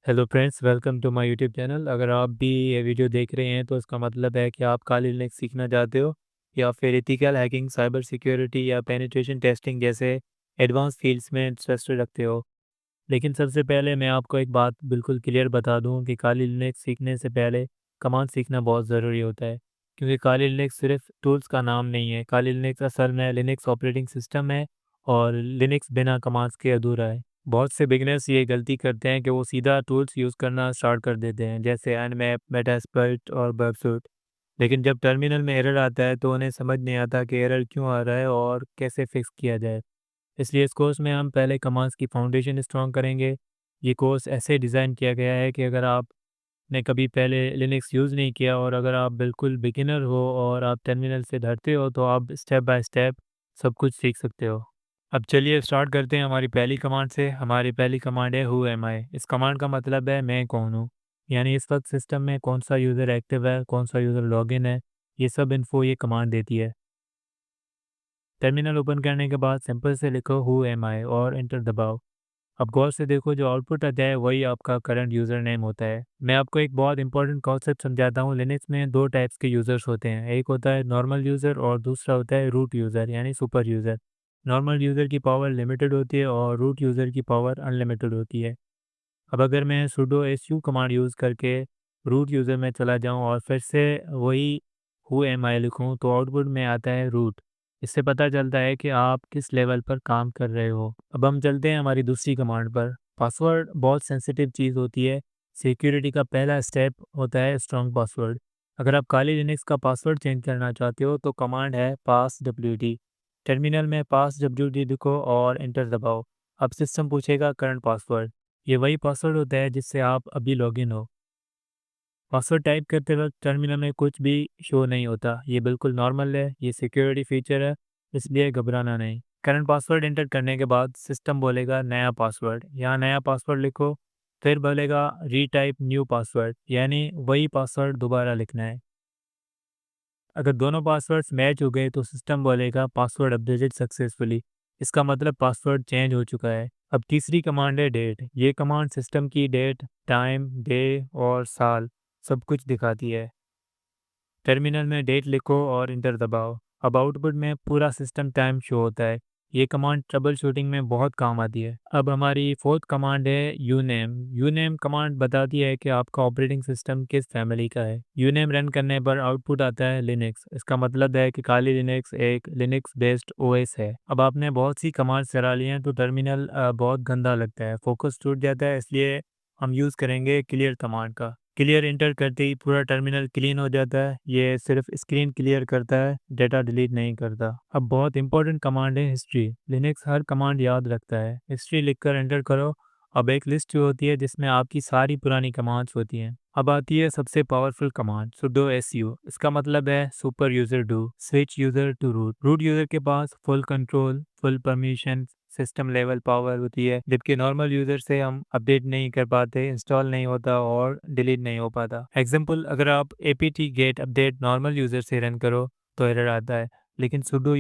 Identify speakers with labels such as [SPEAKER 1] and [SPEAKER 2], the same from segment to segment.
[SPEAKER 1] Hello friends, welcome to my YouTube channel. अगर आप भी ये वीडियो देख रहे हैं तो इसका मतलब है कि आप काली लिनक्स सीखना चाहते हो या फिर एथिकल हैकिंग, साइबर सिक्योरिटी या पेनिट्रेशन टेस्टिंग जैसे एडवांस फील्ड्स में इंटरेस्ट रखते हो। लेकिन सबसे पहले मैं आपको एक बात बिल्कुल क्लियर बता दूं कि काली लिनक्स सीखने से पहले कमांड सीखना बहुत ज़रूरी होता है, क्योंकि काली लिनक्स सिर्फ टूल्स का नाम नहीं है। काली लिनक्स असल में लिनक्स ऑपरेटिंग सिस्टम है और लिनक्स बिना कमांड्स के अधूरा है। बहुत से बिगिनर्स ये गलती करते हैं कि वो सीधा टूल्स यूज़ करना स्टार्ट कर देते हैं, जैसे एनमैप, मेटास्प्लॉइट और बर्बसूट। लेकिन जब टर्मिनल में एरर आता है तो उन्हें समझ नहीं आता कि एरर क्यों आ रहा है और कैसे फिक्स किया जाए। इसलिए इस कोर्स में हम पहले कमांड्स की फाउंडेशन स्ट्रॉन्ग करेंगे। ये कोर्स ऐसे डिज़ाइन किया गया है कि अगर आपने कभी पहले लिनक्स यूज़ नहीं किया और अगर आप बिल्कुल बिगिनर हो और आप टर्मिनल से धरते हो तो आप स्टेप बाय स्टेप सब कुछ सीख सकते हो। अब चलिए स्टार्ट करते हैं हमारी पहली कमांड से। हमारी पहली कमांड है हु एम आई। इस कमांड का मतलब है मैं कौन हूँ, यानी इस वक्त सिस्टम में कौन सा यूज़र एक्टिव है, कौन सा यूज़र लॉगिन है, ये सब इन्फो ये कमांड देती है। टर्मिनल ओपन करने के बाद सिंपल से लिखो हु एम आई और एंटर दबाओ। अब गौर से देखो, जो आउटपुट आता है वही आपका करंट यूज़र नेम होता है। मैं आपको एक बहुत इंपॉर्टेंट कॉन्सेप्ट समझाता हूँ। लिनक्स में दो टाइप्स के यूज़र्स होते हैं, एक होता है नॉर्मल यूज़र और दूसरा होता है रूट यूज़र यानी सुपर यूज़र। नॉर्मल यूज़र की पावर लिमिटेड होती है और रूट यूज़र की पावर अनलिमिटेड होती है। अब अगर मैं sudo su कमांड यूज़ करके रूट यूज़र में चला जाऊँ और फिर से वही हु एम आई लिखूँ तो आउटपुट में आता है रूट। इससे पता चलता है कि आप किस लेवल पर काम कर रहे हो। अब हम चलते हैं हमारी दूसरी कमांड पर। पासवर्ड बहुत सेंसिटिव चीज़ होती है। सिक्योरिटी का पहला स्टेप होता है स्ट्रॉन्ग पासवर्ड। अगर आप काली लिनक्स का पासवर्ड चेंज करना चाहते हो तो कमांड है पास wd। टर्मिनल में पास wd लिखो और एंटर दबाओ। अब सिस्टम पूछेगा करंट पासवर्ड। ये वही पासवर्ड होता है जिससे आप अभी लॉगिन हो। पासवर्ड टाइप करते वक्त टर्मिनल में कुछ भी शो नहीं होता, ये बिल्कुल नॉर्मल है, ये सिक्योरिटी फीचर है, इसलिए घबराना नहीं। करंट पासवर्ड एंटर करने के बाद सिस्टम बोलेगा नया पासवर्ड, यहाँ नया पासवर्ड लिखो। फिर बोलेगा रीटाइप न्यू पासवर्ड, यानी वही पासवर्ड दोबारा लिखना है। अगर दोनों पासवर्ड्स मैच हो गए तो सिस्टम बोलेगा पासवर्ड अपडेटेड सक्सेसफुली। इसका मतलब पासवर्ड चेंज हो चुका है। अब तीसरी कमांड है डेट। ये कमांड सिस्टम की डेट, टाइम, डे और साल सब कुछ दिखाती है। टर्मिनल में डेट लिखो और इंटर दबाओ। अब आउटपुट में पूरा सिस्टम टाइम शो होता है। ये कमांड ट्रबल शूटिंग में बहुत काम आती है। अब हमारी फोर्थ कमांड है यूनेम। यूनेम कमांड बताती है कि आपका ऑपरेटिंग सिस्टम किस फैमिली का है। यूनेम रन करने पर आउटपुट आता है लिनक्स। इसका मतलब है कि काली लिनक्स एक लिनक्स बेस्ड ओएस है। अब आपने बहुत सी कमांड चला ली हैं तो टर्मिनल बहुत गंदा लगता है, फोकस टूट जाता है, इसलिए हम यूज़ करेंगे क्लियर कमांड का। क्लियर इंटर करते ही पूरा टर्मिनल क्लीन हो जाता है। ये सिर्फ स्क्रीन क्लियर करता है, डेटा डिलीट नहीं करता। अब बहुत इंपॉर्टेंट कमांड है हिस्ट्री। लिनक्स हर कमांड याद रखता है। हिस्ट्री लिखकर एंटर करो। अब एक लिस्ट होती है जिसमें आपकी सारी पुरानी कमांड्स होती हैं। अब आती है सबसे पावरफुल कमांड sudo su। इसका मतलब है super user do switch user to root. Root user के पास full control, full permission, system level power होती है, जबकि नॉर्मल यूजर से हम अपडेट नहीं कर पाते, इंस्टॉल नहीं होता और डिलीट नहीं हो पाता। एग्जाम्पल, अगर आप apt gate update normal user से रन करो तो एरर आता है, लेकिन sudo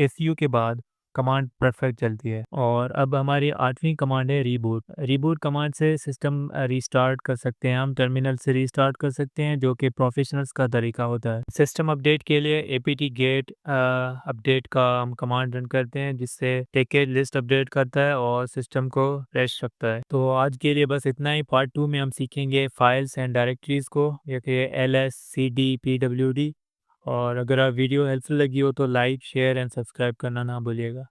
[SPEAKER 1] su के बाद कमांड परफेक्ट चलती है। और अब हमारी आठवीं कमांड है रीबूट। रीबूट कमांड से सिस्टम रीस्टार्ट कर सकते हैं, हम टर्मिनल से रीस्टार्ट कर सकते हैं, जो कि प्रोफेशनल्स का तरीका होता है। सिस्टम अपडेट के लिए apt गेट अपडेट का हम कमांड रन करते हैं, जिससे पैकेज लिस्ट अपडेट करता है और सिस्टम को फ्रेश रखता है। तो आज के लिए बस इतना ही। पार्ट 2 में हम सीखेंगे फाइल्स एंड डायरेक्टरीज को, ये LS CD PWD। और अगर आप वीडियो हेल्पफुल लगी हो तो लाइक, शेयर एंड सब्सक्राइब करना ना भूलिएगा।